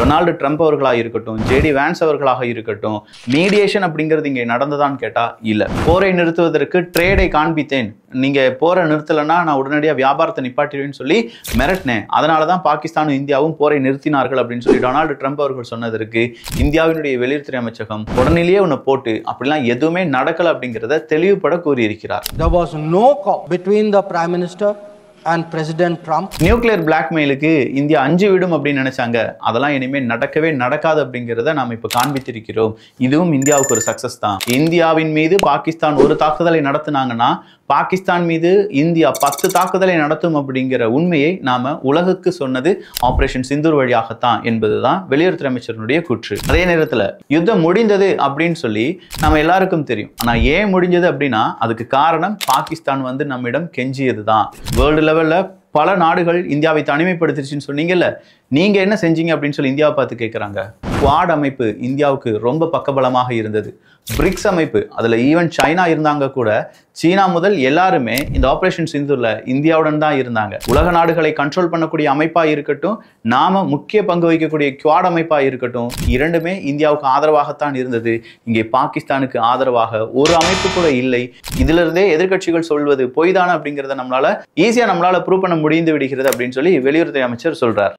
Donald Trump அவர்களாக இருக்கட்டும், JD வான்ஸ் அவர்களாக இருக்கட்டும், மீடியேஷன் அப்படிங்கிறது இங்கே நடந்ததான்னு கேட்டா இல்ல. போரை நிறுத்துவதற்கு ட்ரேடை காண்பித்தேன், நீங்க போரை நிறுத்தலைன்னா நான் உடனடியாக வியாபாரத்தை நிப்பாட்டிடுவேன்னு சொல்லி மிரட்டினேன், அதனாலதான் பாகிஸ்தானும் இந்தியாவும் போரை நிறுத்தினார்கள் அப்படின்னு சொல்லி டொனால்டு ட்ரம்ப் அவர்கள் சொன்னதற்கு இந்தியாவினுடைய வெளியுறவுத்துறை அமைச்சகம் உடனேயே உன்னை போட்டு அப்படிலாம் எதுவுமே நடக்கல அப்படிங்கிறத தெளிவுபட கூறியிருக்கிறார். There was no call between the Prime Minister and President Trump. Nuclear பிளாக்மெயிலுக்கு இந்தியா அஞ்சு விடும் அப்படின்னு நினைச்சாங்க, அதெல்லாம் இனிமேல் நடக்கவே நடக்காது அப்படிங்கிறத நாம் இப்ப காண்பித்திருக்கிறோம். இதுவும் இந்தியாவுக்கு ஒரு சக்சஸ் தான். இந்தியாவின் மீது பாகிஸ்தான் ஒரு தாக்குதலை நடத்தினாங்கன்னா பாகிஸ்தான் மீது இந்தியா 10 தாக்குதலை நடத்தும் அப்படிங்கிற உண்மையை நாம உலகுக்கு சொன்னது ஆபரேஷன் சிந்தூர் வழியாகத்தான் என்பதுதான் வெளியுறவுத்துறை அமைச்சருடைய கூற்று. அதே நேரத்தில் யுத்தம் முடிந்தது அப்படின்னு சொல்லி நம்ம எல்லாருக்கும் தெரியும். ஆனா ஏன் முடிஞ்சது அப்படின்னா அதுக்கு காரணம் பாகிஸ்தான் வந்து நம்மிடம் கெஞ்சியது தான். வேர்ல்டு லெவல்ல பல நாடுகள் இந்தியாவை தனிமைப்படுத்திருச்சுன்னு சொன்னீங்கல்ல, நீங்க என்ன செஞ்சீங்க அப்படின்னு சொல்லி இந்தியாவை பார்த்து கேட்கிறாங்க. குவாட் அமைப்பு இந்தியாவுக்கு ரொம்ப பக்கபலமாக இருந்தது. பிரிக்ஸ் அமைப்பு, அதுல ஈவன் சைனா இருந்தாங்க கூட, சீனா முதல் எல்லாருமே இந்த ஆபரேஷன் சிந்தூர்ல இந்தியாவுடன் தான் இருந்தாங்க. உலக நாடுகளை கண்ட்ரோல் பண்ணக்கூடிய அமைப்பா இருக்கட்டும், நாம முக்கிய பங்கு வகிக்கக்கூடிய குவாட் அமைப்பா இருக்கட்டும், இரண்டுமே இந்தியாவுக்கு ஆதரவாகத்தான் இருந்தது. இங்கே பாகிஸ்தானுக்கு ஆதரவாக ஒரு அமைப்பு கூட இல்லை. இதுல இருந்தே எதிர்கட்சிகள் சொல்வது பொய்தான அப்படிங்கிறத ஈஸியா நம்மளால ப்ரூவ் பண்ண முடிந்து விடுகிறது அப்படின்னு சொல்லி வெளியுறவுத்துறை அமைச்சர் சொல்றார்.